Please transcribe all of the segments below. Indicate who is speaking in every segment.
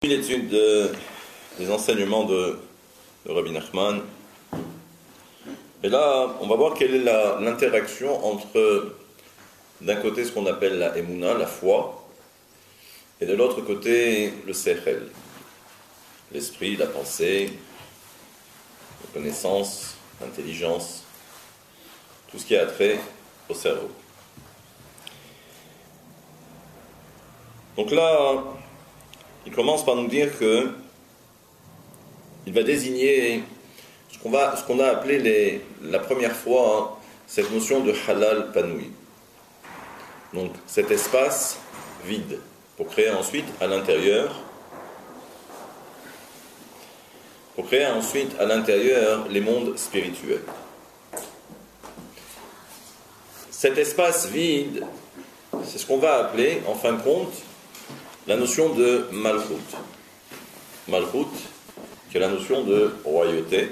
Speaker 1: L'étude des enseignements de Rabbi Nachman. Et là, on va voir quelle est l'interaction entre, d'un côté, ce qu'on appelle la Emouna, la foi, et de l'autre côté, le Sechel, l'esprit, la pensée, la connaissance, l'intelligence, tout ce qui a trait au cerveau. Donc là, il commence par nous dire que il va désigner ce qu'on a appelé la première fois cette notion de halal panoui. Donc cet espace vide pour créer ensuite à l'intérieur les mondes spirituels. Cet espace vide, c'est ce qu'on va appeler en fin de compte la notion de Malchut. Malchut, qui est la notion de royauté.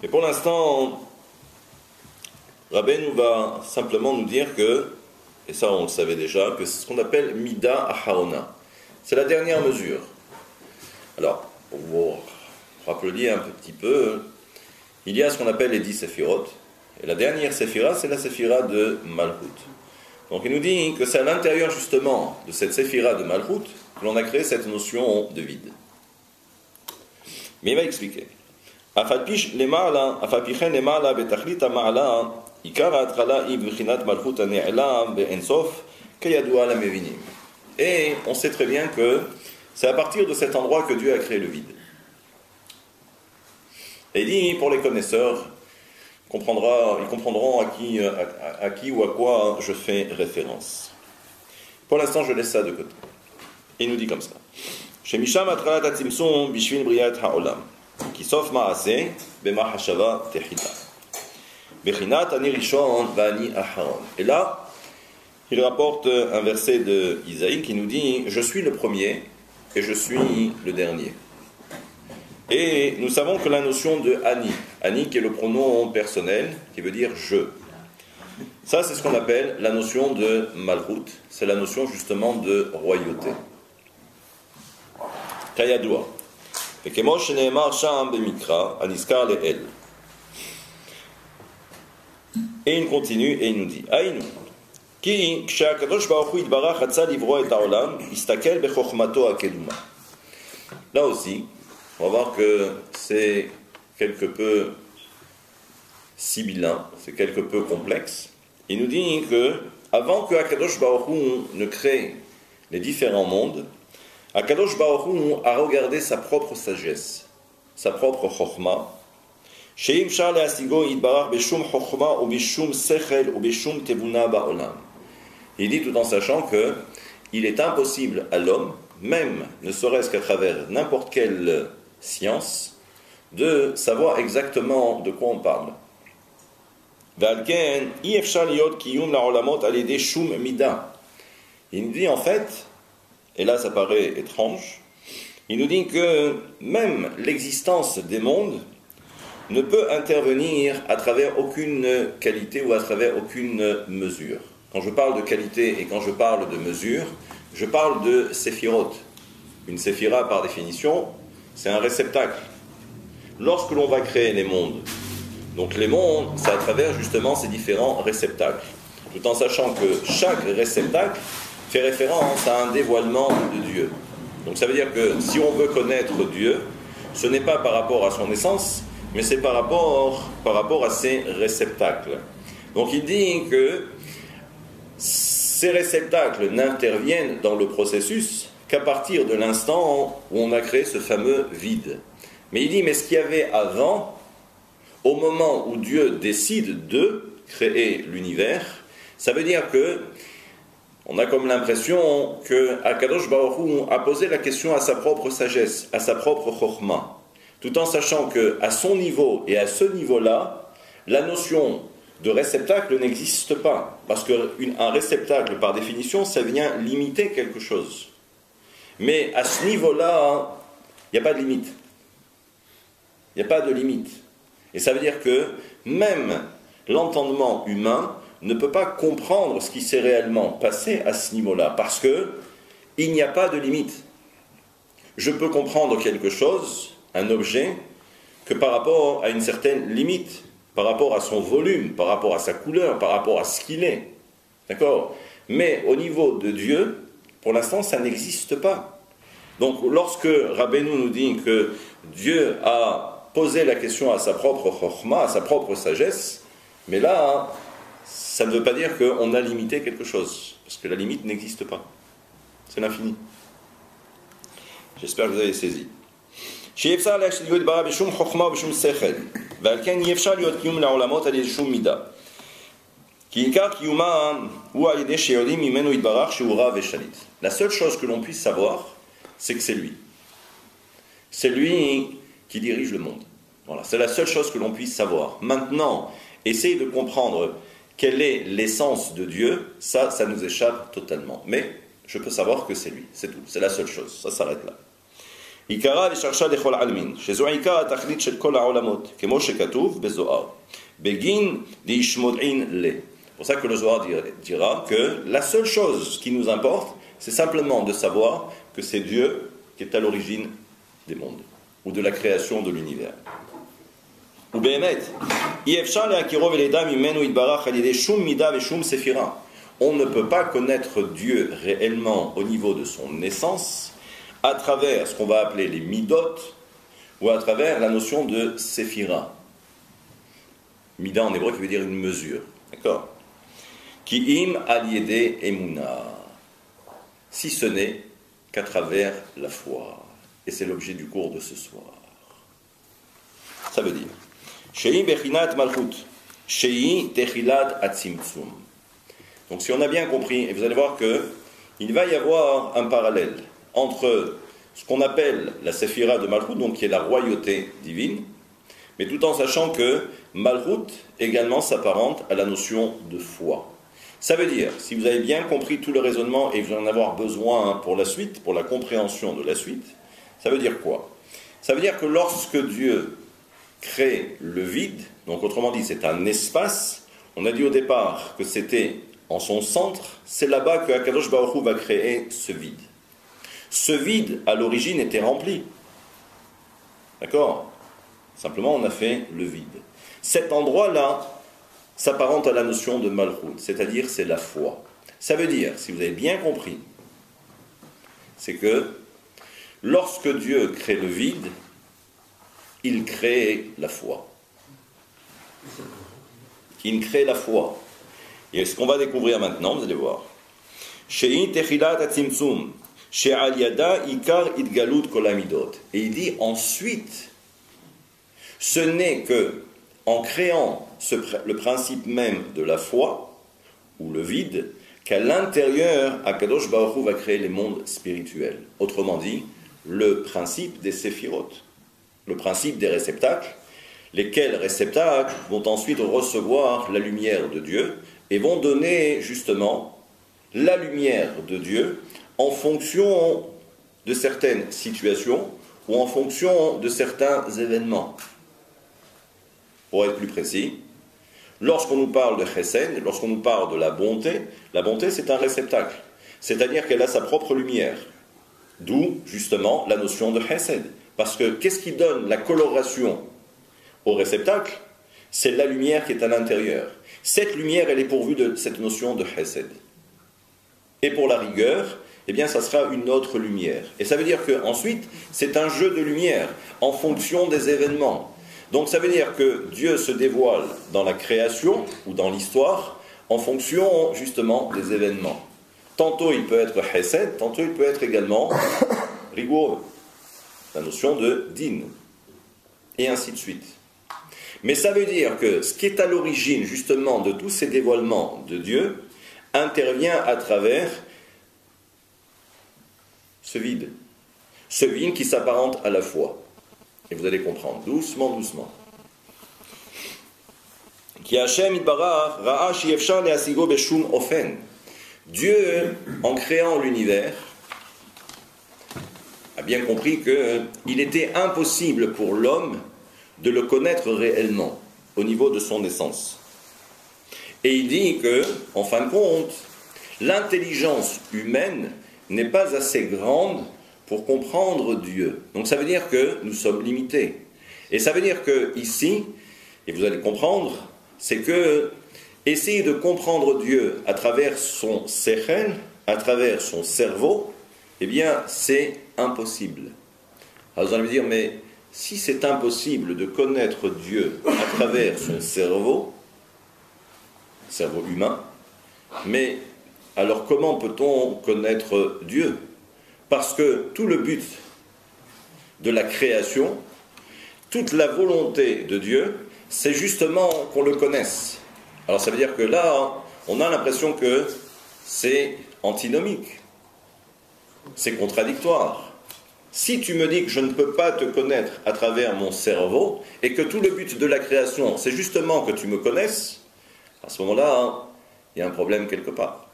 Speaker 1: Et pour l'instant, Rabbeinu va simplement nous dire que, et ça on le savait déjà, que c'est ce qu'on appelle Mida Aharona. C'est la dernière mesure. Alors, pour vous rappeler un petit peu, il y a ce qu'on appelle les 10 séphirotes. Et la dernière séphira, c'est la séphira de Malchut. Donc il nous dit que c'est à l'intérieur justement de cette séphira de Malchut que l'on a créé cette notion de vide. Mais il va expliquer. Et on sait très bien que c'est à partir de cet endroit que Dieu a créé le vide. Et il dit, pour les connaisseurs, ils comprendront à qui ou à quoi je fais référence. Pour l'instant, je laisse ça de côté. Il nous dit comme ça. Shemisham atralat atzimsum bishvil briat haolam. Kisof maase bema hashava tehila. Bechinat ani rishon vani aharon. Et là, il rapporte un verset de Isaïe qui nous dit: je suis le premier et je suis le dernier. Et nous savons que la notion de Ani qui est le pronom personnel, qui veut dire je, ça c'est ce qu'on appelle la notion de Malchut, c'est la notion justement de royauté. Kayadua. Et il continue et il nous dit Aïnou. Ki kshe'akadosh baruch hu yitbarach ratza livro et ha'olam istakel bechokhmato hakeduma. Là aussi, on va voir que c'est quelque peu sibyllin, c'est quelque peu complexe. Il nous dit que avant que Akadosh Baruch Hu ne crée les différents mondes, Akadosh Baruch Hu a regardé sa propre sagesse, sa propre chokhma. Sheim shar le'asigo yitbarach beshum chokhma ou beshum sechel ou beshum tevuna ba'olam. Il dit tout en sachant que il est impossible à l'homme, même ne serait-ce qu'à travers n'importe quelle science, de savoir exactement de quoi on parle. Il nous dit en fait, et là ça paraît étrange, il nous dit que même l'existence des mondes ne peut intervenir à travers aucune qualité ou à travers aucune mesure. Quand je parle de qualité et quand je parle de mesure, je parle de séphirot. Une séphira par définition, c'est un réceptacle. Lorsque l'on va créer les mondes, donc les mondes, c'est à travers justement ces différents réceptacles, tout en sachant que chaque réceptacle fait référence à un dévoilement de Dieu. Donc ça veut dire que si on veut connaître Dieu, ce n'est pas par rapport à son essence, mais c'est par rapport à ses réceptacles. Donc il dit que ces réceptacles n'interviennent dans le processus qu'à partir de l'instant où on a créé ce fameux vide. Mais il dit, mais ce qu'il y avait avant, au moment où Dieu décide de créer l'univers, ça veut dire que on a comme l'impression que Akadosh Baruch Hu a posé la question à sa propre sagesse, à sa propre chokhma, tout en sachant qu'à son niveau et à ce niveau-là, la notion de réceptacle n'existe pas. Parce qu'un réceptacle, par définition, ça vient limiter quelque chose. Mais à ce niveau-là, il n'y a pas de limite. Il n'y a pas de limite. Et ça veut dire que même l'entendement humain ne peut pas comprendre ce qui s'est réellement passé à ce niveau-là, parce qu'il n'y a pas de limite. je peux comprendre quelque chose, un objet, que par rapport à une certaine limite, par rapport à son volume, par rapport à sa couleur, par rapport à ce qu'il est. D'accord? Mais au niveau de Dieu, pour l'instant, ça n'existe pas. Donc, lorsque Rabbeinu nous dit que Dieu a posé la question à sa propre chokhma, à sa propre sagesse, mais là, ça ne veut pas dire qu'on a limité quelque chose, parce que la limite n'existe pas. C'est l'infini. J'espère que vous avez saisi. שאי-אפשר להיות יתברך בשום חוכמה ובשום שכל, ועל כן אי-אפשר להיות קיום לעולמות על ידי שום מידה. כי עיקר קיומם הוא על ידי שיודעים ממנו יתברך שהוא רב ושליט. La seule chose que l'on puisse savoir, c'est que c'est lui. C'est lui qui dirige le monde. Voilà, c'est la seule chose que l'on puisse savoir. Maintenant, essayer de comprendre quelle est l'essence de Dieu, ça nous échappe totalement. Mais je peux savoir que c'est lui, c'est tout, c'est la seule chose, ça s'arrête là. עיקרה ושרשה לכל עלמין, שזו עיקר התכלית של כל העולמות, כמו שכתוב בזוהר, בגין דישמודעין לה. C'est pour ça que le Zohar dira que la seule chose qui nous importe, c'est simplement de savoir que c'est Dieu qui est à l'origine des mondes, ou de la création de l'univers. ובאמת, אי אפשר להכירו ולדע ממנו יתברך על ידי שום מידה ושום ספירה. On ne peut pas connaître Dieu réellement au niveau de son essence à travers ce qu'on va appeler les midot ou à travers la notion de séphira. Mida en hébreu qui veut dire une mesure. D'accord? Ki im al yedei emuna. Si ce n'est qu'à travers la foi. Et c'est l'objet du cours de ce soir. Ça veut dire Shei bechinat malchut, shei techilat atzimtzum. Donc si on a bien compris, et vous allez voir qu'il va y avoir un parallèle entre ce qu'on appelle la séphira de Malchut, donc qui est la royauté divine, mais tout en sachant que Malchut également s'apparente à la notion de foi. Ça veut dire, si vous avez bien compris tout le raisonnement et vous en avoir besoin pour la suite, pour la compréhension de la suite, ça veut dire quoi? Ça veut dire que lorsque Dieu crée le vide, donc autrement dit c'est un espace, on a dit au départ que c'était en son centre, c'est là-bas que Akadosh Baruch Hu va créer ce vide. Ce vide, à l'origine, était rempli. D'accord? Simplement, on a fait le vide. Cet endroit-là s'apparente à la notion de Malchut, c'est-à-dire c'est la foi. Ça veut dire, si vous avez bien compris, c'est que lorsque Dieu crée le vide, il crée la foi. Il crée la foi. Et ce qu'on va découvrir maintenant, vous allez voir. Shei techilat atzimtzum, she'al yada ikar idgalut kol hamidot. Et il dit ensuite, ce n'est que en créant le principe même de la foi, ou le vide, qu'à l'intérieur, Akadosh Baruch Hu va créer les mondes spirituels. Autrement dit, le principe des séphirotes, le principe des réceptacles, lesquels réceptacles vont ensuite recevoir la lumière de Dieu et vont donner justement la lumière de Dieu en fonction de certaines situations ou en fonction de certains événements. Pour être plus précis, lorsqu'on nous parle de chesed, lorsqu'on nous parle de la bonté c'est un réceptacle, c'est-à-dire qu'elle a sa propre lumière. D'où justement la notion de chesed. Parce que qu'est-ce qui donne la coloration au réceptacle? C'est la lumière qui est à l'intérieur. Cette lumière, elle est pourvue de cette notion de chesed. Et pour la rigueur, eh bien, ça sera une autre lumière. Et ça veut dire qu'ensuite, c'est un jeu de lumière en fonction des événements. Donc ça veut dire que Dieu se dévoile dans la création ou dans l'histoire en fonction justement des événements. Tantôt il peut être chesed, tantôt il peut être également rigoureux. La notion de din. Et ainsi de suite. Mais ça veut dire que ce qui est à l'origine justement de tous ces dévoilements de Dieu intervient à travers ce vide. Ce vide qui s'apparente à la foi. Et vous allez comprendre, doucement, doucement. Dieu, en créant l'univers, a bien compris qu'il était impossible pour l'homme de le connaître réellement, au niveau de son essence. Et il dit que, en fin de compte, l'intelligence humaine n'est pas assez grande pour comprendre Dieu. Donc ça veut dire que nous sommes limités. Et ça veut dire que ici, et vous allez comprendre, c'est que essayer de comprendre Dieu à travers son sechel, à travers son cerveau, eh bien c'est impossible. Alors vous allez me dire, mais si c'est impossible de connaître Dieu à travers son cerveau humain, mais alors comment peut-on connaître Dieu? Parce que tout le but de la création, toute la volonté de Dieu, c'est justement qu'on le connaisse. Alors ça veut dire que là, on a l'impression que c'est antinomique, c'est contradictoire. Si tu me dis que je ne peux pas te connaître à travers mon cerveau, et que tout le but de la création, c'est justement que tu me connaisses, à ce moment-là, il y a un problème quelque part.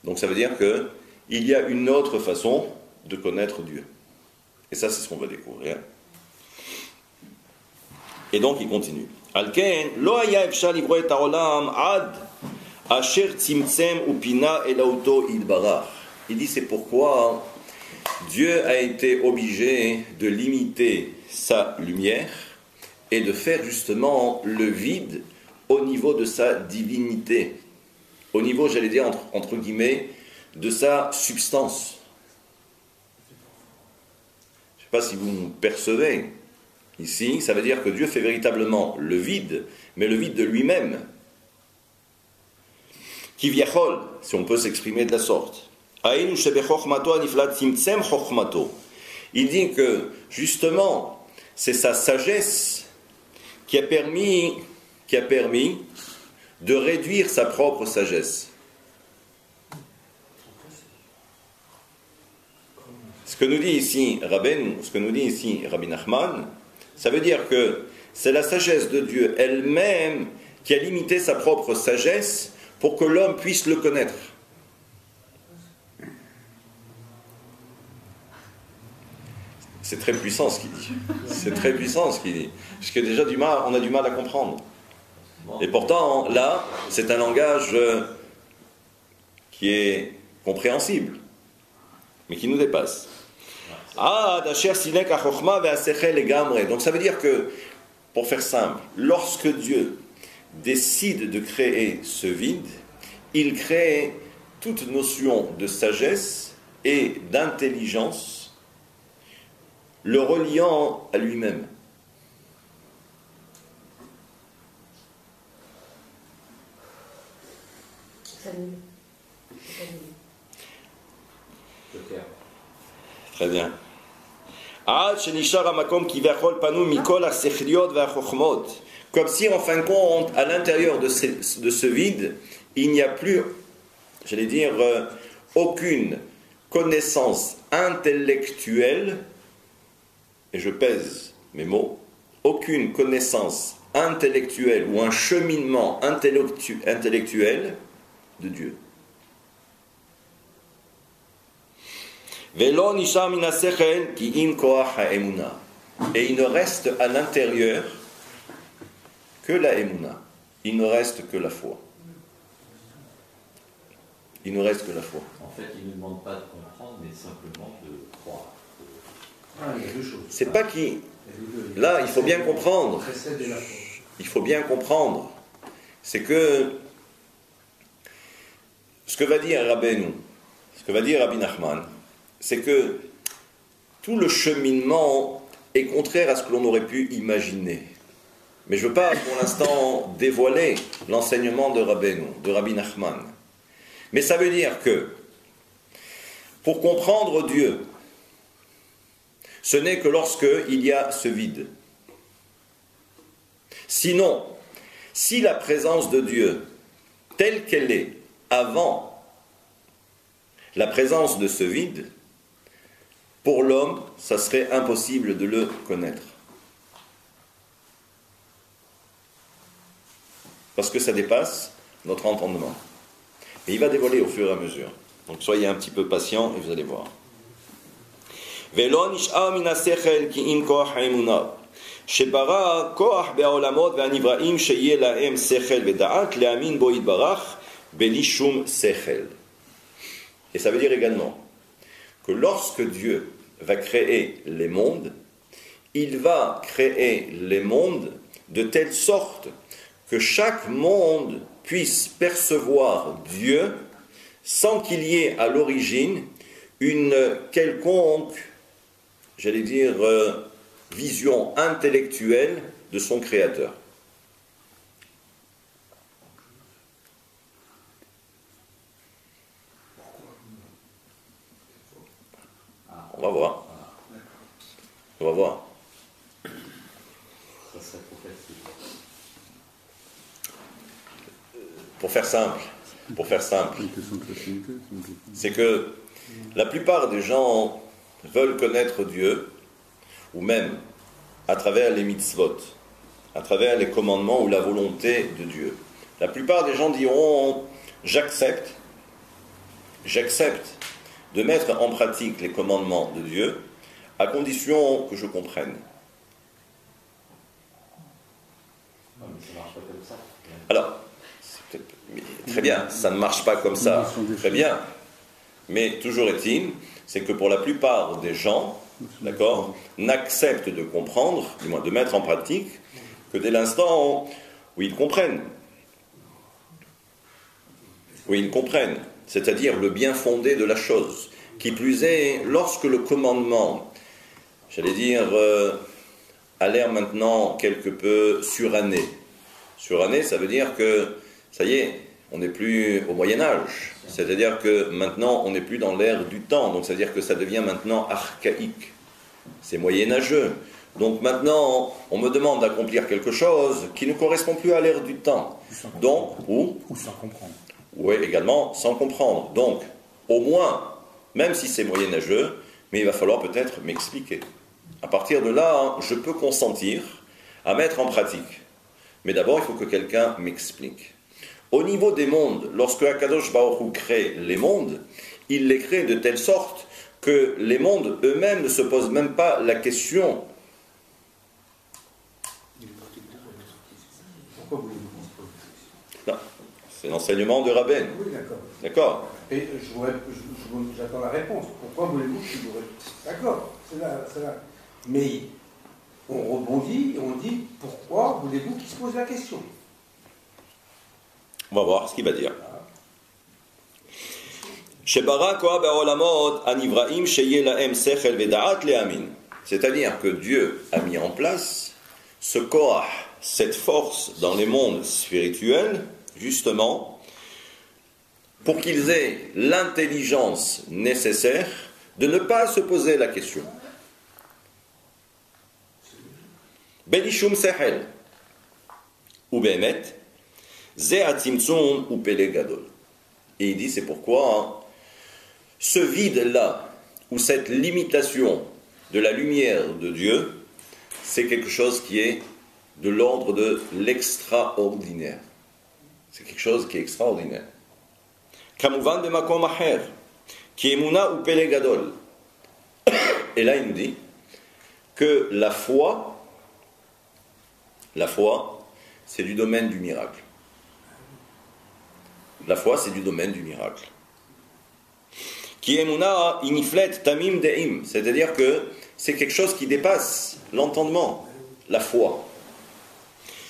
Speaker 1: Donc ça veut dire qu'il y a une autre façon de connaître Dieu. Et ça, c'est ce qu'on va découvrir. Et donc, il continue. Alken, lo haya efshar livro et haolam ad asher tzimtzem upina elauto idbarach. Il dit, c'est pourquoi Dieu a été obligé de limiter sa lumière et de faire justement le vide au niveau de sa divinité. Au niveau, j'allais dire, entre guillemets, de sa substance. Je ne sais pas si vous me percevez. Ici, ça veut dire que Dieu fait véritablement le vide, mais le vide de lui-même. Kivyachol, si on peut s'exprimer de la sorte. Il dit que, justement, c'est sa sagesse qui a permis de réduire sa propre sagesse. Ce que nous dit ici Rabbi Nachman, ça veut dire que c'est la sagesse de Dieu elle-même qui a limité sa propre sagesse pour que l'homme puisse le connaître. C'est très puissant ce qu'il dit. C'est très puissant ce qu'il dit. Parce que déjà, on a du mal à comprendre. Et pourtant, là, c'est un langage qui est compréhensible, mais qui nous dépasse. Donc ça veut dire que, pour faire simple, lorsque Dieu décide de créer ce vide, il crée toute notion de sagesse et d'intelligence, le reliant à lui-même. Très bien. Comme si en fin de compte, à l'intérieur de ce vide, il n'y a plus, j'allais dire, aucune connaissance intellectuelle, et je pèse mes mots, aucune connaissance intellectuelle ou un cheminement intellectuel de Dieu. Et il ne reste à l'intérieur que la émouna. Il ne reste que la foi. Il ne reste que la foi.
Speaker 2: En fait, il ne demande pas de comprendre, mais simplement de croire.
Speaker 3: Il y a deux choses.
Speaker 1: C'est pas qui. Là, il faut bien comprendre. Il faut bien comprendre. C'est que ce que va dire Rabbeinu, ce que va dire Rabbi Nachman, c'est que tout le cheminement est contraire à ce que l'on aurait pu imaginer. Mais je ne veux pas pour l'instant dévoiler l'enseignement de Rabbeinu, de Rabbi Nachman. Mais ça veut dire que pour comprendre Dieu, ce n'est que lorsqu'il y a ce vide. Sinon, si la présence de Dieu, telle qu'elle est avant la présence de ce vide, pour l'homme, ça serait impossible de le connaître. Parce que ça dépasse notre entendement. Et il va dévoiler au fur et à mesure. Donc soyez un petit peu patient et vous allez voir. שברא כוח בעולמות והנבראים שיהיה להם שכל ודעת להאמין בו יתברך בלי שום שכל. Et ça veut dire également que lorsque Dieu va créer les mondes, il va créer les mondes de telle sorte que chaque monde puisse percevoir Dieu sans qu'il y ait à l'origine une quelconque, j'allais dire, vision intellectuelle de son créateur. On va voir. On va voir.
Speaker 2: Ça serait trop facile.
Speaker 1: Pour faire simple, c'est que la plupart des gens veulent connaître Dieu, ou même à travers les mitzvot, à travers les commandements ou la volonté de Dieu. La plupart des gens diront j'accepte de mettre en pratique les commandements de Dieu à condition que je comprenne.
Speaker 2: Non, mais ça ne marche pas comme ça.
Speaker 1: Alors, très bien, ça ne marche pas comme ça, très bien. Mais toujours est-il, c'est que pour la plupart des gens, d'accord, n'acceptent de comprendre, du moins de mettre en pratique, que dès l'instant où ils comprennent. Où ils comprennent, c'est-à-dire le bien fondé de la chose. Qui plus est, lorsque le commandement, j'allais dire, a l'air maintenant quelque peu suranné. Suranné, ça veut dire que, ça y est, on n'est plus au Moyen-Âge. C'est-à-dire que maintenant, on n'est plus dans l'ère du temps. Donc, c'est-à-dire que ça devient maintenant archaïque. C'est moyenâgeux. Donc maintenant, on me demande d'accomplir quelque chose qui ne correspond plus à l'ère du temps. Donc, ou
Speaker 4: sans comprendre.
Speaker 1: Oui, également sans comprendre. Donc, au moins, même si c'est moyenâgeux, mais il va falloir peut-être m'expliquer. À partir de là, je peux consentir à mettre en pratique. Mais d'abord, il faut que quelqu'un m'explique. Au niveau des mondes, lorsque Akadosh Baruch Hu crée les mondes, il les crée de telle sorte que les mondes eux-mêmes ne se posent même pas la question.
Speaker 3: Pourquoi voulez-vous qu'on se pose cette question?
Speaker 1: Non, c'est l'enseignement de Rabbein.
Speaker 3: Oui, d'accord.
Speaker 1: D'accord.
Speaker 3: Et j'attends la réponse. Pourquoi voulez-vous qu'il vous réponde? D'accord, c'est là. Mais on rebondit et on dit pourquoi voulez-vous qu'il se pose la question?
Speaker 1: On va voir ce qu'il va dire. C'est-à-dire que Dieu a mis en place ce koach, cette force dans les mondes spirituels, justement, pour qu'ils aient l'intelligence nécessaire de ne pas se poser la question. Belishum sehel, ou behemet, ze atzimtzum ou pele gadol. Et il dit, c'est pourquoi ce vide-là, ou cette limitation de la lumière de Dieu, c'est quelque chose qui est de l'ordre de l'extraordinaire. C'est quelque chose qui est extraordinaire. Kamuvan de makom aher, qui est muna ou pele gadol. Et là, il nous dit que la foi, c'est du domaine du miracle. La foi, c'est du domaine du miracle. Qui est muna iniflet tamim deim, c'est-à-dire que c'est quelque chose qui dépasse l'entendement, la foi.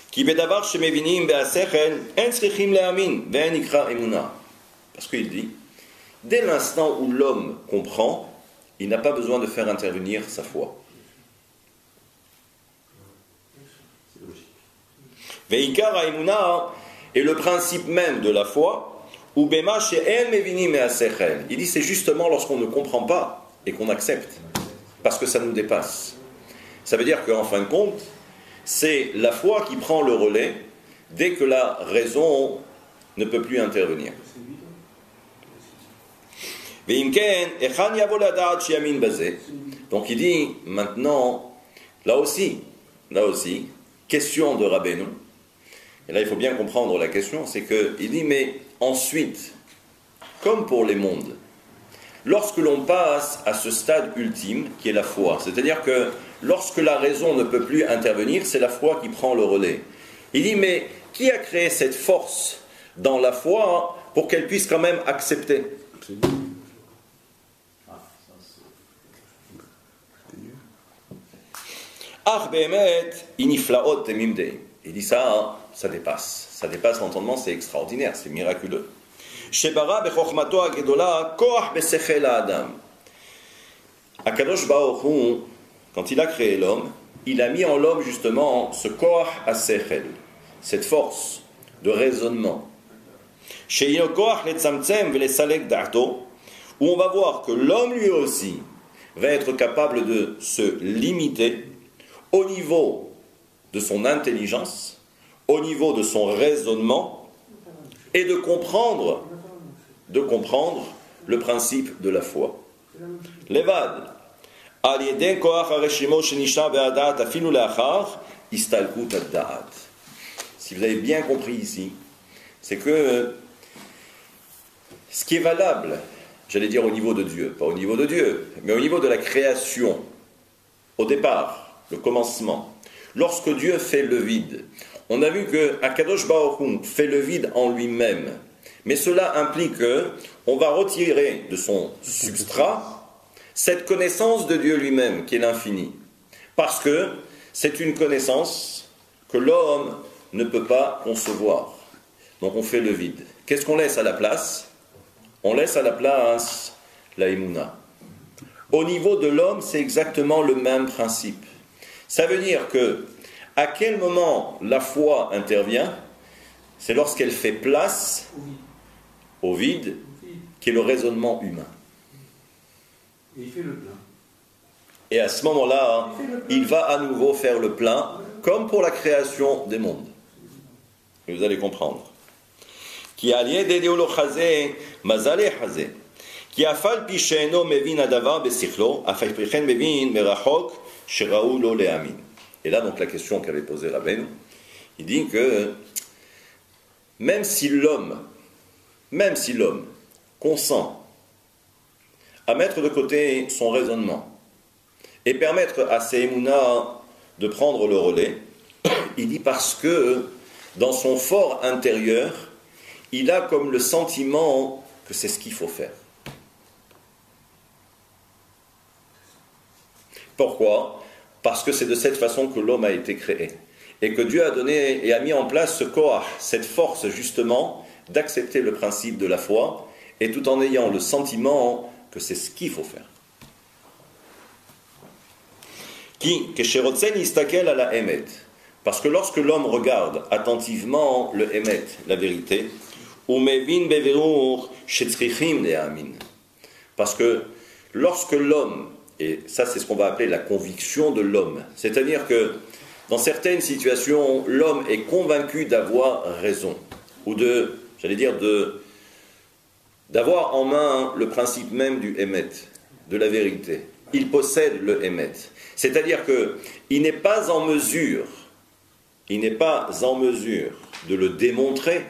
Speaker 1: Qui bedavar shemevinim be'asechel en tzrichim le'amin ve'en ikra emuna. Parce qu'il dit, dès l'instant où l'homme comprend, il n'a pas besoin de faire intervenir sa foi.
Speaker 2: C'est logique.
Speaker 1: Ve'ikar ha'emuna est le principe même de la foi. Ou bema she'en mevinim be'asechel. Il dit, c'est justement lorsqu'on ne comprend pas et qu'on accepte. Parce que ça nous dépasse. Ça veut dire qu'en fin de compte, c'est la foi qui prend le relais dès que la raison ne peut plus intervenir. Donc il dit maintenant, là aussi, question de Rabbeinu. Et là il faut bien comprendre la question, c'est qu'il dit mais ensuite, comme pour les mondes, lorsque l'on passe à ce stade ultime qui est la foi, c'est-à-dire que lorsque la raison ne peut plus intervenir, c'est la foi qui prend le relais. Il dit, mais qui a créé cette force dans la foi pour qu'elle puisse quand même accepter? Il dit ça, ça dépasse l'entendement, c'est extraordinaire, c'est miraculeux. Akadosh Baruch Hu, quand il a créé l'homme, il a mis en l'homme justement ce koach hasechel, cette force de raisonnement. Où on va voir que l'homme lui aussi va être capable de se limiter au niveau de son intelligence, au niveau de son raisonnement, et de comprendre le principe de la foi. Levad. Si vous avez bien compris ici, c'est que ce qui est valable, j'allais dire au niveau de Dieu, pas au niveau de Dieu, mais au niveau de la création, au départ, le commencement, lorsque Dieu fait le vide, on a vu que Akadosh Baruch Hu fait le vide en lui-même, mais cela implique qu'on va retirer de son substrat cette connaissance de Dieu lui-même, qui est l'infini. Parce que c'est une connaissance que l'homme ne peut pas concevoir. Donc on fait le vide. Qu'est-ce qu'on laisse à la place? On laisse à la place la Emouna. Au niveau de l'homme, c'est exactement le même principe. Ça veut dire que, à quel moment la foi intervient? C'est lorsqu'elle fait place au vide, qui est le raisonnement humain.
Speaker 3: Et il fait le plein.
Speaker 1: Et à ce moment-là, il va à nouveau faire le plein, comme pour la création des mondes. Et vous allez comprendre. Qui allié dédié au chazé, mazalé chazé. Qui afal picheno mevin adavar besichlo, afal pichen mevin merachok, sheraou lo leamin. Et là, donc, la question qu'avait posée Rabbeinu, il dit que même si l'homme consent à mettre de côté son raisonnement et permettre à ses émounas de prendre le relais, il dit parce que dans son fort intérieur, il a comme le sentiment que c'est ce qu'il faut faire. Pourquoi? Parce que c'est de cette façon que l'homme a été créé. Et que Dieu a donné et a mis en place ce koach, cette force justement d'accepter le principe de la foi, et tout en ayant le sentiment que c'est ce qu'il faut faire. Parce que lorsque l'homme regarde attentivement le Emet, la vérité, parce que lorsque l'homme, et ça c'est ce qu'on va appeler la conviction de l'homme, c'est-à-dire que dans certaines situations, l'homme est convaincu d'avoir raison, ou d'avoir en main le principe même du Emet, de la vérité. Il possède le Emet. C'est-à-dire qu'il n'est pas en mesure de le démontrer,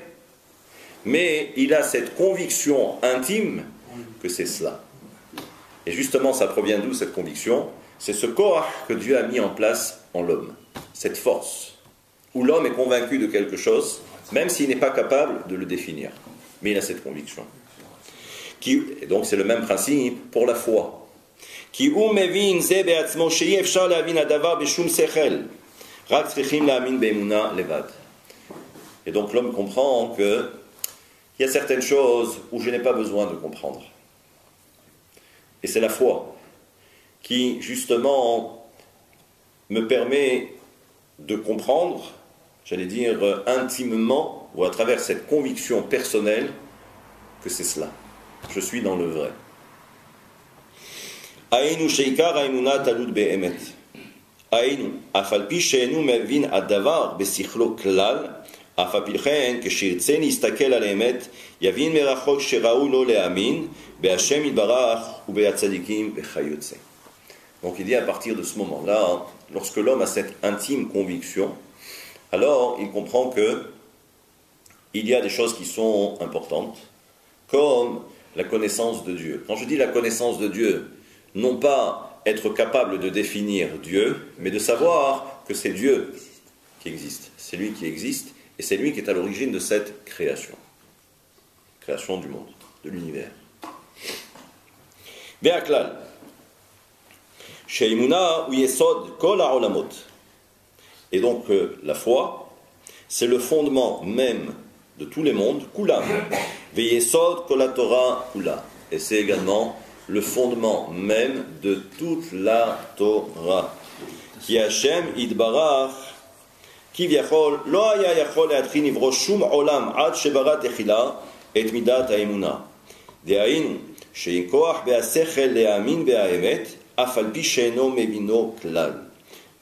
Speaker 1: mais il a cette conviction intime que c'est cela. Et justement, ça provient d'où cette conviction? C'est ce koach que Dieu a mis en place en l'homme, cette force, où l'homme est convaincu de quelque chose, même s'il n'est pas capable de le définir. Mais il a cette conviction. Et donc c'est le même principe pour la foi. Et donc l'homme comprend qu'il y a certaines choses où je n'ai pas besoin de comprendre. Et c'est la foi qui justement me permet de comprendre, j'allais dire intimement, ou à travers cette conviction personnelle, que c'est cela. Je suis dans le vrai. Aïnu sheikar aïmuna talud be'emet. Aïnu, afalpi she'enu mevin adavar besichlo klal, afapilchen keshirtsen istakel al emet, yavin merachok sheraou lo le'amin, be'ashem idbarach ou be'atzadikim be'chayotse. Donc il dit à partir de ce moment-là, lorsque l'homme a cette intime conviction, alors il comprend que il y a des choses qui sont importantes, comme la connaissance de Dieu. Quand je dis la connaissance de Dieu, non pas être capable de définir Dieu, mais de savoir que c'est Dieu qui existe. C'est lui qui existe, et c'est lui qui est à l'origine de cette création. Création du monde, de l'univers. Be'aklal. Sheimuna ou Yesod Kol HaOlamot. Et donc la foi, c'est le fondement même de tous les mondes, Kula. Veyesod Kol HaTorah Kula. Et c'est également le fondement même de toute la Torah. Ki Hashem Yitbarach Kivyachol Lo Haya Yachol Le'atchin Nivro Shum Olam Ad Shebara Techila Et Midat HaEmuna. De'ainu She'in Koach Be'asechel Le'amin Be'aemet Af Al Pi She'eno Mevino Klal.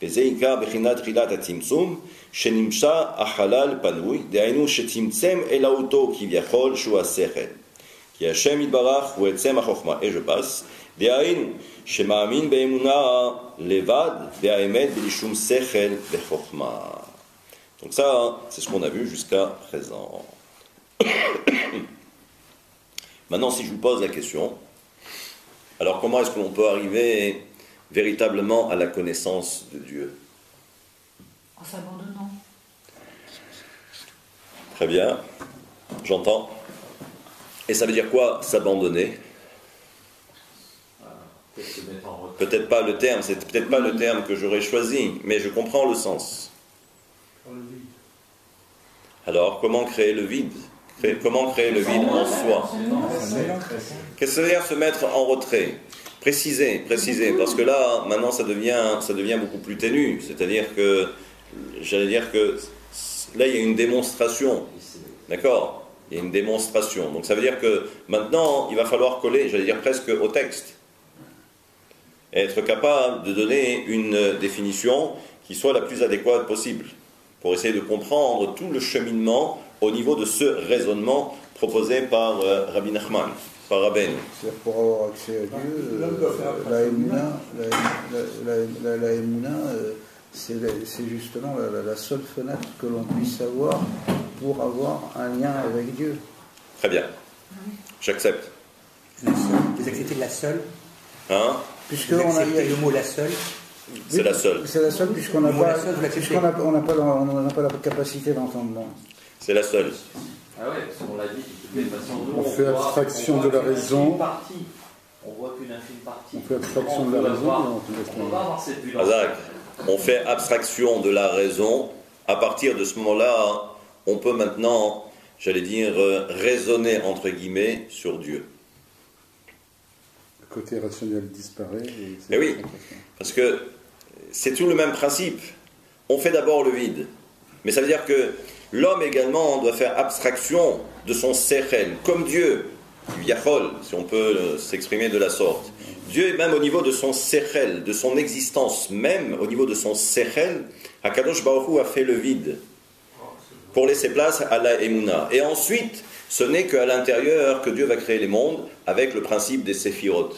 Speaker 1: וזה עיקר בחינת תחילת הצמצום שנמצא החלל פנוי, דהיינו שצמצם אלוהותו כביכול שהוא השכל. כי השם יתברך הוא עצם החוכמה, et je passe, דהיינו שמאמין באמונה לבד והאמת בלי שום שכל וחוכמה. Donc ça, c'est ce qu'on a vu jusqu'à présent. Maintenant, si je vous pose la question, alors comment est-ce que l'on peut arriver véritablement à la connaissance de Dieu?
Speaker 4: En s'abandonnant.
Speaker 1: Très bien, j'entends. Et ça veut dire quoi, s'abandonner? Peut-être pas le terme, c'est peut-être pas le terme que j'aurais choisi, mais je comprends le sens. Alors, comment créer le vide? Comment créer le vide en soi? Qu'est-ce que ça veut dire se mettre en retrait? Préciser, parce que là, maintenant, ça devient beaucoup plus ténu. C'est-à-dire que, j'allais dire que là, il y a une démonstration. D'accord? Il y a une démonstration. Donc, ça veut dire que maintenant, il va falloir coller, j'allais dire presque au texte. Et être capable de donner une définition qui soit la plus adéquate possible. Pour essayer de comprendre tout le cheminement au niveau de ce raisonnement proposé par Rabbi Nachman. Par Rabbeinu.
Speaker 5: C'est-à-dire pour avoir accès à Dieu, la Emouna, c'est justement la seule fenêtre que l'on puisse avoir pour avoir un lien avec Dieu.
Speaker 1: Très bien. J'accepte.
Speaker 6: Vous acceptez la seule?
Speaker 1: Hein?
Speaker 5: Puisqu'on a
Speaker 6: le mot la seule?
Speaker 1: C'est la seule.
Speaker 5: C'est la seule puisqu'on n'a pas la capacité d'entendement.
Speaker 1: C'est la seule.
Speaker 2: Ah ouais, parce qu'on l'a dit, de toute façon, nous,
Speaker 7: on fait abstraction de la raison.
Speaker 2: On voit qu'une infime partie.
Speaker 7: On fait abstraction de la raison.
Speaker 2: On va avoir cette vue.
Speaker 1: On fait abstraction de la raison. À partir de ce moment-là, on peut maintenant, j'allais dire, raisonner entre guillemets sur Dieu.
Speaker 7: Le côté rationnel disparaît.
Speaker 1: Mais oui, parce que c'est tout le même principe. On fait d'abord le vide. Mais ça veut dire que l'homme également doit faire abstraction de son sechel, comme Dieu, Yachol, si on peut s'exprimer de la sorte. Dieu, même au niveau de son sechel, de son existence même, au niveau de son sechel, Hakadosh Baruch Hu a fait le vide pour laisser place à la Emouna. Et ensuite, ce n'est qu'à l'intérieur que Dieu va créer les mondes avec le principe des séphirotes.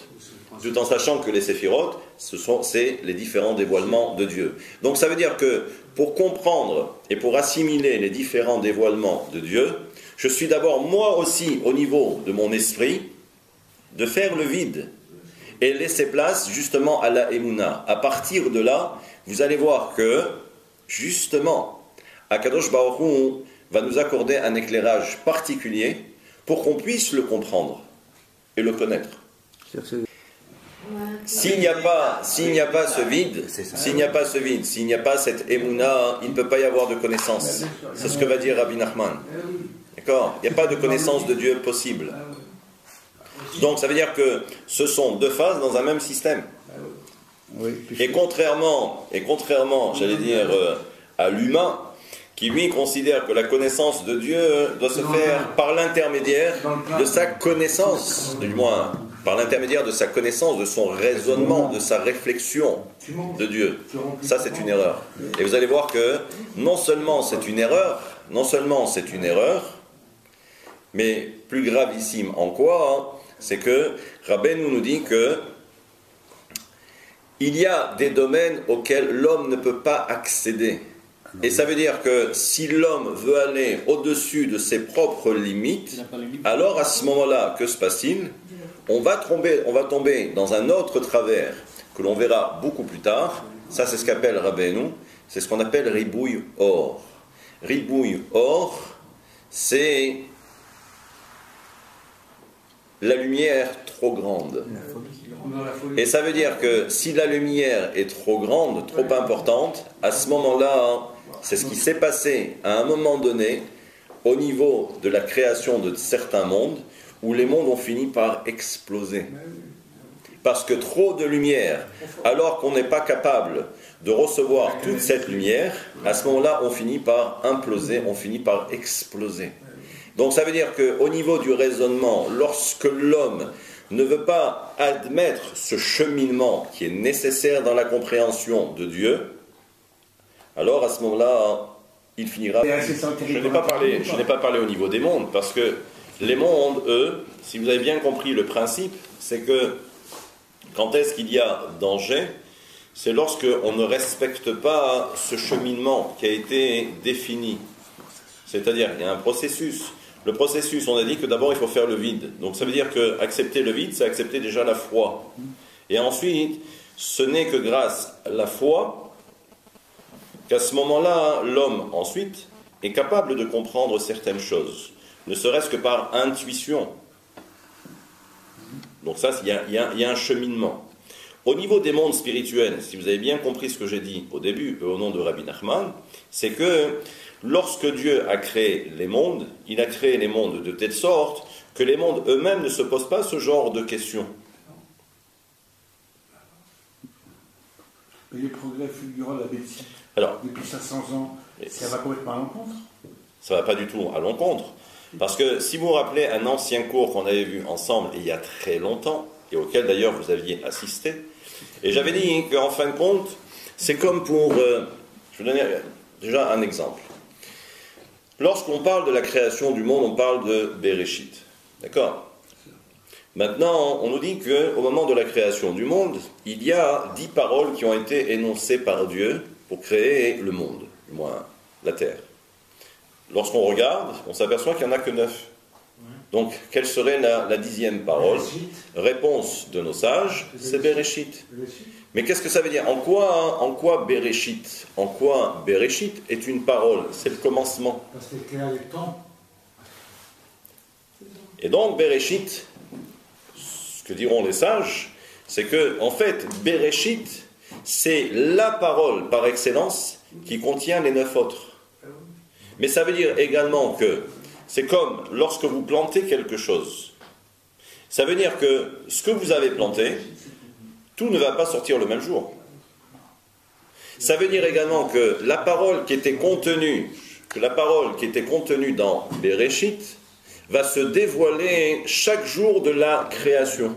Speaker 1: Tout en sachant que les séphirotes, c'est les différents dévoilements de Dieu. Donc ça veut dire que pour comprendre et pour assimiler les différents dévoilements de Dieu, je suis d'abord moi aussi au niveau de mon esprit de faire le vide et laisser place justement à la Emouna. À partir de là, vous allez voir que justement, Akadosh Baruch Hu va nous accorder un éclairage particulier pour qu'on puisse le comprendre et le connaître. S'il n'y a pas ce vide, s'il n'y a pas cette émouna, il ne peut pas y avoir de connaissance. C'est ce que va dire Rabbi Nachman. D'accord? Il n'y a pas de connaissance de Dieu possible. Donc ça veut dire que ce sont deux phases dans un même système. Et contrairement, j'allais dire, à l'humain, qui lui considère que la connaissance de Dieu doit se faire par l'intermédiaire de sa connaissance, du moins par l'intermédiaire de sa connaissance, de son raisonnement, de sa réflexion de Dieu. Ça, c'est une erreur. Et vous allez voir que non seulement c'est une erreur, mais plus gravissime en quoi, c'est que Rabbeinu nous dit que il y a des domaines auxquels l'homme ne peut pas accéder. Et ça veut dire que si l'homme veut aller au-dessus de ses propres limites, alors à ce moment-là, que se passe-t-il? On va tomber dans un autre travers que l'on verra beaucoup plus tard. Ça, c'est ce qu'appelle Rabbeinu, c'est ce qu'on appelle Ribouille Or. Ribouille Or, c'est la lumière trop grande.
Speaker 3: Dans la folie.
Speaker 1: Et ça veut dire que si la lumière est trop grande, trop importante, à ce moment-là, c'est ce qui s'est passé à un moment donné au niveau de la création de certains mondes, où les mondes ont fini par exploser. Parce que trop de lumière, alors qu'on n'est pas capable de recevoir toute cette lumière, à ce moment-là, on finit par imploser, on finit par exploser. Donc ça veut dire qu'au niveau du raisonnement, lorsque l'homme ne veut pas admettre ce cheminement qui est nécessaire dans la compréhension de Dieu, alors à ce moment-là, il finira... Je n'ai pas parlé au niveau des mondes, parce que les mondes, eux, si vous avez bien compris le principe, c'est que quand est-ce qu'il y a danger? C'est lorsque on ne respecte pas ce cheminement qui a été défini. C'est-à-dire, il y a un processus. Le processus, on a dit que d'abord il faut faire le vide. Donc ça veut dire que accepter le vide, c'est accepter déjà la foi. Et ensuite, ce n'est que grâce à la foi qu'à ce moment-là, l'homme, ensuite, est capable de comprendre certaines choses. Ne serait-ce que par intuition. Donc ça, il y a un cheminement. Au niveau des mondes spirituels, si vous avez bien compris ce que j'ai dit au début, au nom de Rabbi Nachman, c'est que lorsque Dieu a créé les mondes, il a créé les mondes de telle sorte que les mondes eux-mêmes ne se posent pas ce genre de questions.
Speaker 3: Et les progrès fulgurants de la médecine,
Speaker 1: Alors,
Speaker 3: depuis 500 ans, ça va complètement à l'encontre?
Speaker 1: Ça ne va pas du tout à l'encontre. Parce que si vous vous rappelez un ancien cours qu'on avait vu ensemble il y a très longtemps, et auquel d'ailleurs vous aviez assisté, et j'avais dit qu'en fin de compte, c'est comme pour... je vais donner déjà un exemple. Lorsqu'on parle de la création du monde, on parle de Bereshit. D'accord? Maintenant, on nous dit qu'au moment de la création du monde, il y a 10 paroles qui ont été énoncées par Dieu pour créer le monde, du moins la terre. Lorsqu'on regarde, on s'aperçoit qu'il n'y en a que 9. Donc, quelle serait la 10e parole? Réponse de nos sages, c'est Bereshit. Mais qu'est-ce que ça veut dire? En quoi Bereshit? En quoi Bereshit est une parole? C'est le commencement.
Speaker 3: Parce que c'est clair les temps.
Speaker 1: Et donc, Bereshit, ce que diront les sages, c'est que, en fait, Bereshit, c'est la parole par excellence qui contient les 9 autres. Mais ça veut dire également que c'est comme lorsque vous plantez quelque chose. Ça veut dire que ce que vous avez planté, tout ne va pas sortir le même jour. Ça veut dire également que la parole qui était contenue dans Bereshit va se dévoiler chaque jour de la création.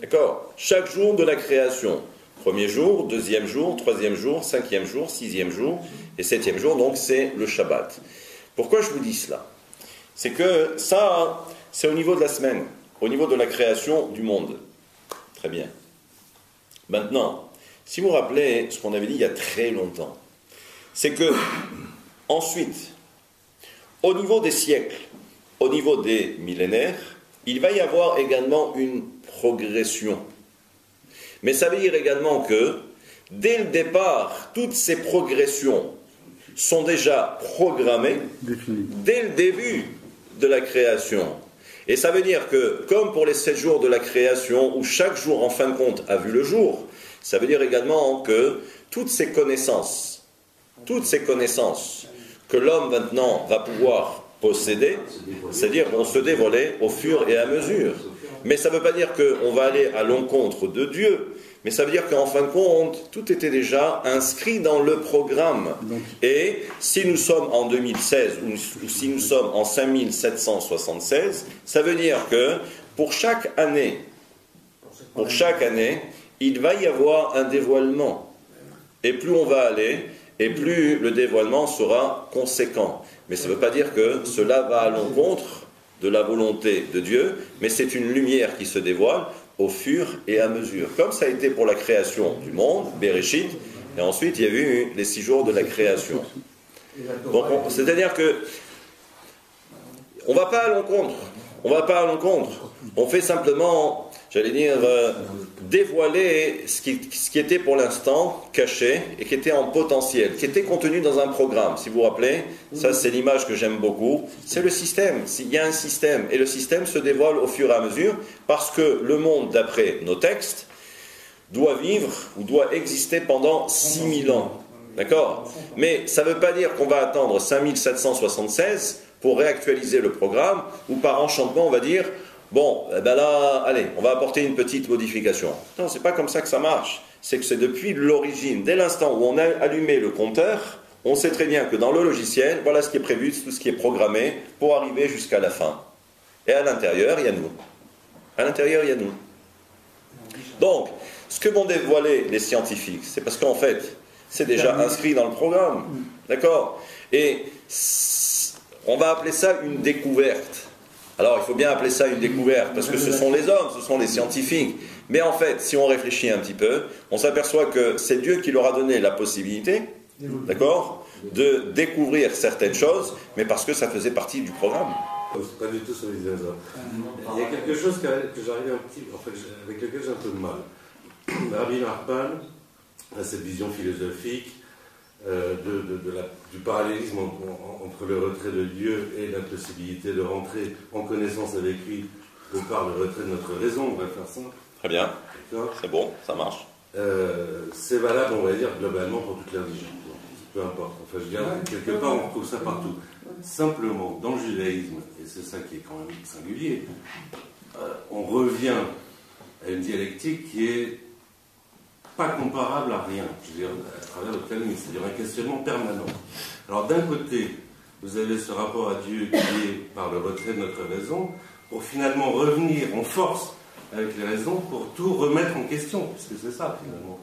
Speaker 1: D'accord? Chaque jour de la création. Premier jour, deuxième jour, troisième jour, cinquième jour, sixième jour et septième jour, donc c'est le Shabbat. Pourquoi je vous dis cela? C'est que ça, c'est au niveau de la semaine, au niveau de la création du monde. Très bien. Maintenant, si vous vous rappelez ce qu'on avait dit il y a très longtemps, c'est que, ensuite, au niveau des siècles, au niveau des millénaires, il va y avoir également une progression. Mais ça veut dire également que, dès le départ, toutes ces progressions sont déjà programmées dès le début de la création. Et ça veut dire que, comme pour les 7 jours de la création, où chaque jour, en fin de compte, a vu le jour, ça veut dire également que toutes ces connaissances que l'homme maintenant va pouvoir posséder, c'est-à-dire vont se dévoiler au fur et à mesure. Mais ça ne veut pas dire qu'on va aller à l'encontre de Dieu, mais ça veut dire qu'en fin de compte, tout était déjà inscrit dans le programme. Et si nous sommes en 2016 ou si nous sommes en 5776, ça veut dire que pour chaque année, il va y avoir un dévoilement. Et plus on va aller, et plus le dévoilement sera conséquent. Mais ça ne veut pas dire que cela va à l'encontre de la volonté de Dieu, mais c'est une lumière qui se dévoile au fur et à mesure. Comme ça a été pour la création du monde, Bereshit, et ensuite il y a eu les 6 jours de la création. Donc, c'est-à-dire que on ne va pas à l'encontre. On ne va pas à l'encontre. On fait simplement, j'allais dire, dévoiler ce qui était pour l'instant caché et qui était en potentiel, qui était contenu dans un programme. Si vous vous rappelez, ça c'est l'image que j'aime beaucoup, c'est le système. Il y a un système et le système se dévoile au fur et à mesure parce que le monde, d'après nos textes, doit vivre ou doit exister pendant 6000 ans. D'accord? Mais ça ne veut pas dire qu'on va attendre 5776 pour réactualiser le programme, ou par enchantement on va dire, bon, ben là, allez, on va apporter une petite modification. Non, c'est pas comme ça que ça marche. C'est que c'est depuis l'origine, dès l'instant où on a allumé le compteur, on sait très bien que dans le logiciel, voilà ce qui est prévu, tout ce qui est programmé pour arriver jusqu'à la fin. Et à l'intérieur, il y a nous. À l'intérieur, il y a nous. Donc, ce que vont dévoiler les scientifiques, c'est parce qu'en fait, c'est déjà inscrit dans le programme. D'accord? Et on va appeler ça une découverte. Alors, il faut bien appeler ça une découverte, parce que ce sont les hommes, ce sont les scientifiques. Mais en fait, si on réfléchit un petit peu, on s'aperçoit que c'est Dieu qui leur a donné la possibilité, d'accord, de découvrir certaines choses, mais parce que ça faisait partie du programme.
Speaker 8: C'est pas du tout sur les dinosaures. Il y a quelque chose que j'arrive avec lequel j'ai un peu de mal. Rabbi Nachman a cette vision philosophique du parallélisme entre le retrait de Dieu et l'impossibilité de rentrer en connaissance avec lui de par le retrait de notre raison, on va faire ça.
Speaker 1: Très bien, c'est bon, ça marche.
Speaker 8: C'est valable, on va dire, globalement pour toute la religion. Peu importe. Enfin, je dirais, quelque part, on trouve ça partout. Simplement, dans le judaïsme, et c'est ça qui est quand même singulier, on revient à une dialectique qui est pas comparable à rien, je veux dire, à travers le Talmud, c'est-à-dire un questionnement permanent. Alors d'un côté, vous avez ce rapport à Dieu qui est par le retrait de notre raison, pour finalement revenir en force avec les raisons pour tout remettre en question, puisque c'est ça finalement.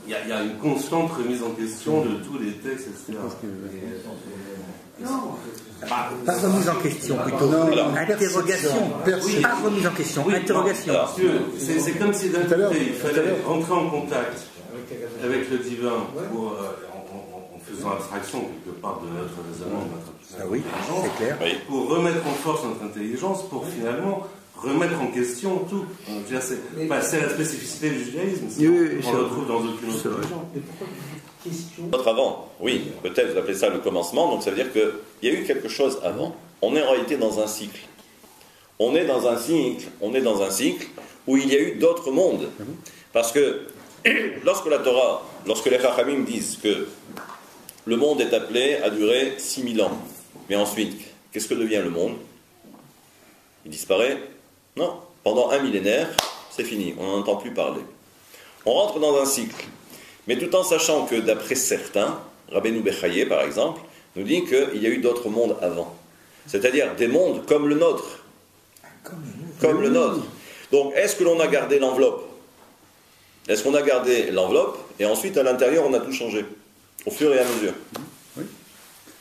Speaker 8: Il y a une constante remise en question de tous les textes, etc.
Speaker 6: Pas remise en question, plutôt interrogation. Pas remise en question, interrogation.
Speaker 8: C'est comme si d'un côté, il fallait rentrer en contact avec le divin pour, en faisant abstraction quelque part de notre raisonnement, de notre intelligence,
Speaker 6: c'est clair.
Speaker 8: pour remettre en force notre intelligence, pour finalement remettre en question tout. C'est la spécificité du judaïsme. On le retrouve dans aucune autre religion.
Speaker 1: Notre avant, oui, peut-être vous appelez ça le commencement, donc ça veut dire qu'il y a eu quelque chose avant. On est en réalité dans un cycle. On est dans un cycle où il y a eu d'autres mondes. Parce que lorsque la Torah, lorsque les Chachamim disent que le monde est appelé à durer 6000 ans, mais ensuite, qu'est-ce que devient le monde? Il disparaît? Non. Pendant un millénaire, c'est fini, on n'en entend plus parler. On rentre dans un cycle. Mais tout en sachant que d'après certains, Rabbeinu Bechaye par exemple, nous dit qu'il y a eu d'autres mondes avant. C'est-à-dire des mondes comme le nôtre. Comme le nôtre. Donc est-ce que l'on a gardé l'enveloppe? Est-ce qu'on a gardé l'enveloppe et ensuite à l'intérieur on a tout changé au fur et à mesure?
Speaker 7: Oui.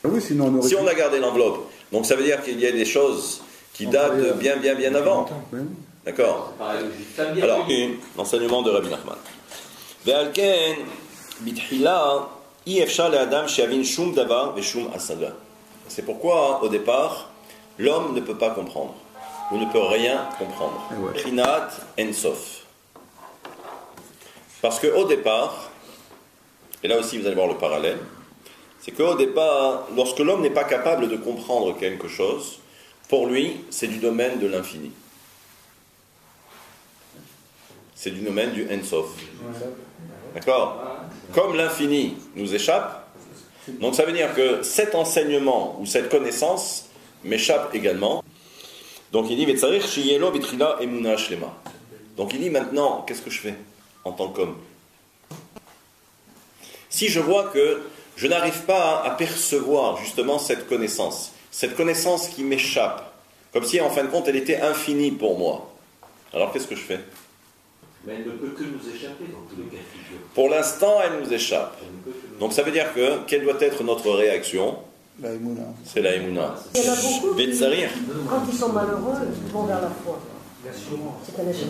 Speaker 7: Ah oui, sinon on aurait
Speaker 1: si on a gardé l'enveloppe, donc ça veut dire qu'il y a des choses qui datent de bien avant. D'accord? Alors, l'enseignement de Rabbi Nachman. C'est pourquoi, au départ, l'homme ne peut pas comprendre, ou ne peut rien comprendre. Prinat ensof. Parce qu'au départ, et là aussi vous allez voir le parallèle, c'est qu'au départ, lorsque l'homme n'est pas capable de comprendre quelque chose, pour lui, c'est du domaine de l'infini. C'est du domaine du ensof. D'accord? Comme l'infini nous échappe, donc ça veut dire que cet enseignement ou cette connaissance m'échappe également. Donc il dit donc il dit maintenant, qu'est-ce que je fais en tant qu'homme? Si je vois que je n'arrive pas à percevoir justement cette connaissance qui m'échappe, comme si en fin de compte elle était infinie pour moi, alors qu'est-ce que je fais?
Speaker 2: Mais elle ne peut que nous échapper dans tous les cas de figure.
Speaker 1: Pour l'instant, elle nous échappe. Donc ça veut dire que, quelle doit être notre réaction?
Speaker 5: La émouna.
Speaker 1: C'est la émouna.
Speaker 9: Il y en a beaucoup qui,
Speaker 1: Betzarir.
Speaker 9: quand ils sont malheureux, vont vers la foi. C'est un échec.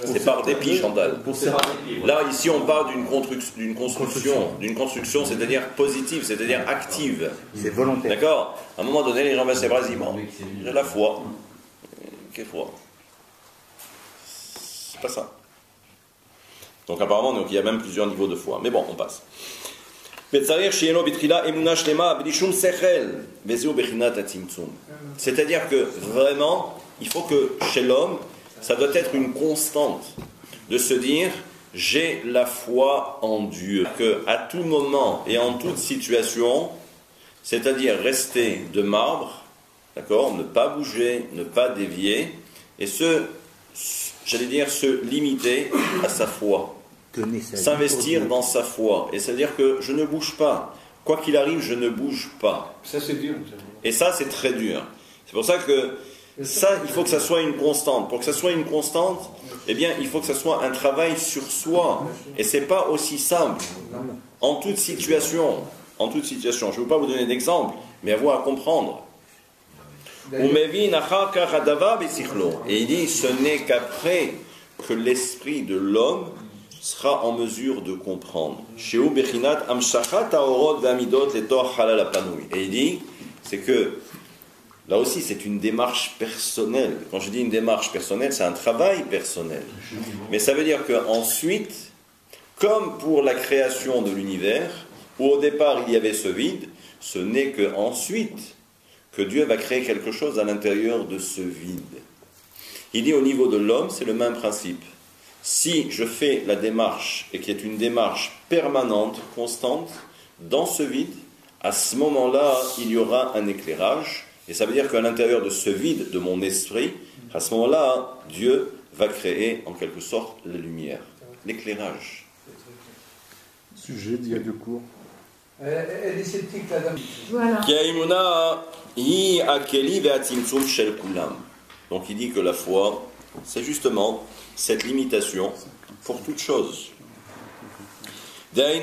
Speaker 1: C'est par dépit, Chantal.
Speaker 2: C'est par dépit, voilà.
Speaker 1: Là, ici, on parle d'une construction, c'est-à-dire positive, c'est-à-dire active.
Speaker 6: C'est volontaire.
Speaker 1: D'accord? À un moment donné, les gens vont se dire, bon, j'ai la foi. Quelle foi? C'est pas ça. Donc apparemment, donc, il y a même plusieurs niveaux de foi. Mais bon, on passe. C'est-à-dire que vraiment, il faut que chez l'homme, ça doit être une constante de se dire j'ai la foi en Dieu. Que à tout moment et en toute situation, c'est-à-dire rester de marbre, d'accord, ne pas bouger, ne pas dévier, et se limiter à sa foi. S'investir dans sa foi. Et c'est-à-dire que je ne bouge pas. Quoi qu'il arrive, je ne bouge pas.
Speaker 3: Ça, c'est dur.
Speaker 1: Et ça, c'est très dur. C'est pour ça que ça, il faut que ça soit une constante. Pour que ça soit une constante, eh bien, il faut que ça soit un travail sur soi. Et c'est pas aussi simple. En toute situation, je ne veux pas vous donner d'exemple, mais avoir à comprendre. Et il dit, ce n'est qu'après que l'esprit de l'homme sera en mesure de comprendre. Et il dit, c'est que, là aussi, c'est une démarche personnelle. Quand je dis une démarche personnelle, c'est un travail personnel. Mais ça veut dire qu'ensuite, comme pour la création de l'univers, où au départ il y avait ce vide, ce n'est qu'ensuite que Dieu va créer quelque chose à l'intérieur de ce vide. Il dit au niveau de l'homme, c'est le même principe. Si je fais la démarche, et qui est une démarche permanente, constante, dans ce vide, à ce moment-là, il y aura un éclairage, et ça veut dire qu'à l'intérieur de ce vide de mon esprit, à ce moment-là, Dieu va créer en quelque sorte la lumière, l'éclairage.
Speaker 7: Sujet d'il y a deux cours.
Speaker 3: Elle est sceptique, la dame.
Speaker 4: Voilà.
Speaker 1: Donc il dit que la foi, c'est justement cette limitation pour toute chose. Et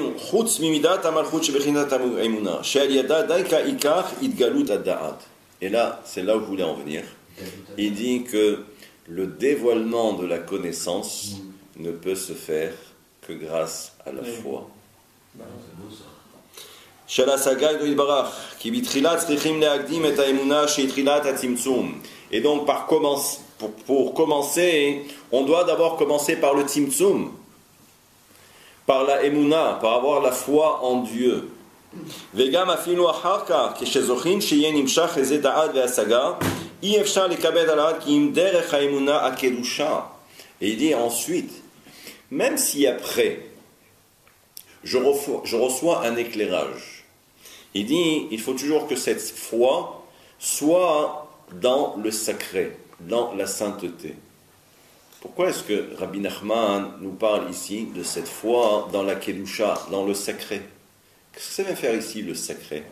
Speaker 1: là, c'est là où je voulais en venir. Il dit que le dévoilement de la connaissance ne peut se faire que grâce à la foi. Et donc, pour commencer, on doit d'abord commencer par le Tzimtzum, par la Emuna, par avoir la foi en Dieu. Et il dit ensuite, même si après, je reçois un éclairage, il dit, il faut toujours que cette foi soit dans le sacré, dans la sainteté. Pourquoi est-ce que Rabbi Nachman nous parle ici de cette foi dans la Kedusha, dans le sacré? Qu'est-ce que ça vient faire ici, le sacré?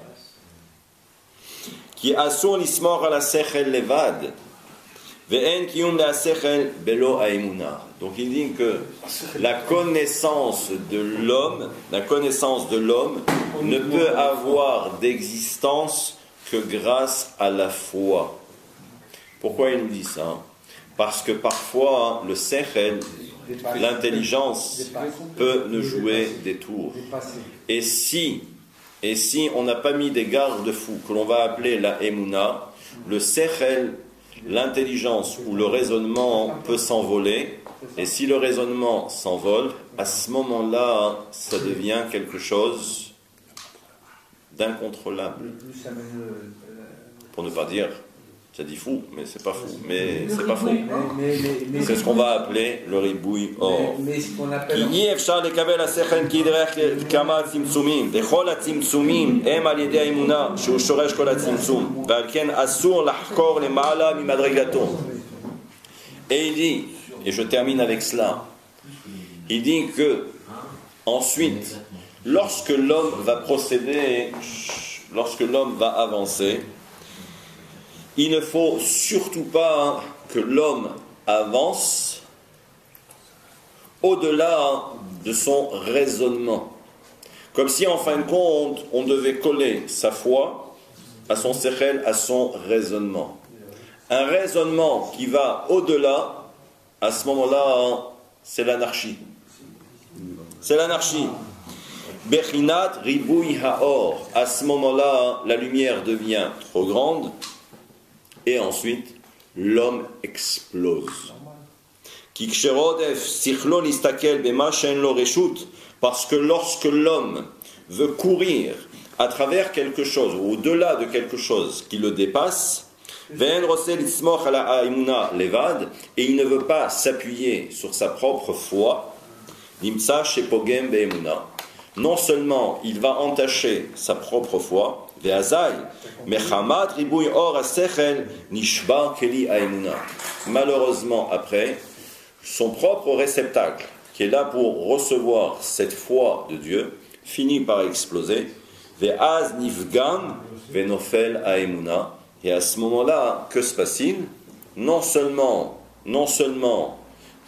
Speaker 1: Qui asur l'ismor ala sechel levad, ve'en kiyum la sechel belo ha'emuna. Donc il dit que la connaissance de l'homme ne peut avoir d'existence que grâce à la foi. Pourquoi il nous dit ça? Parce que parfois, le sechel, l'intelligence, peut nous jouer des tours. Et si on n'a pas mis des garde-fous, que l'on va appeler la emuna, le sechel, l'intelligence ou le raisonnement peut s'envoler. Et si le raisonnement s'envole, à ce moment-là, ça devient quelque chose d'incontrôlable. Pour ne pas dire... Ça dit fou, mais c'est pas fou. Mais c'est pas faux. C'est ce qu'on va appeler le ribouille or.
Speaker 3: Mais ce qu'on appelle.
Speaker 1: Et il dit, et je termine avec cela, il dit que ensuite, lorsque l'homme va procéder, lorsque l'homme va avancer, il ne faut surtout pas que l'homme avance au-delà de son raisonnement. Comme si en fin de compte, on devait coller sa foi à son sechel, à son raisonnement. Un raisonnement qui va au-delà à ce moment-là, c'est l'anarchie. C'est l'anarchie. Bechinat ribui haor. À ce moment-là, la lumière devient trop grande et ensuite l'homme explose. Parce que lorsque l'homme veut courir à travers quelque chose ou au-delà de quelque chose qui le dépasse, et il ne veut pas s'appuyer sur sa propre foi, non seulement il va entacher sa propre foi, malheureusement après, son propre réceptacle, qui est là pour recevoir cette foi de Dieu, finit par exploser, et à ce moment-là, que se passe-t-il? Non seulement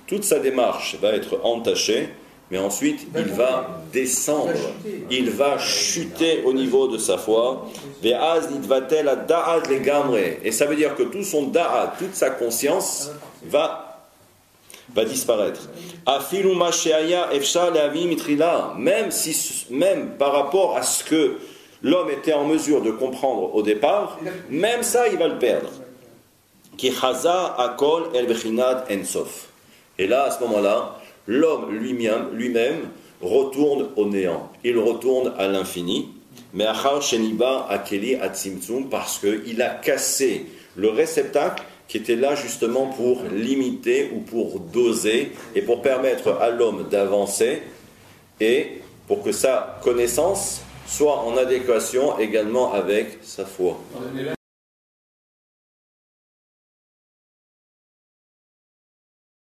Speaker 1: toute sa démarche va être entachée, mais ensuite il va descendre, il va chuter au niveau de sa foi, et ça veut dire que tout son da'at, toute sa conscience va disparaître. Même par rapport à ce que l'homme était en mesure de comprendre au départ, même ça il va le perdre. Et là, à ce moment-là, l'homme lui-même retourne au néant. Il retourne à l'infini. Mais parce qu'il a cassé le réceptacle qui était là justement pour limiter ou pour doser et pour permettre à l'homme d'avancer et pour que sa connaissance soit en adéquation également avec sa foi.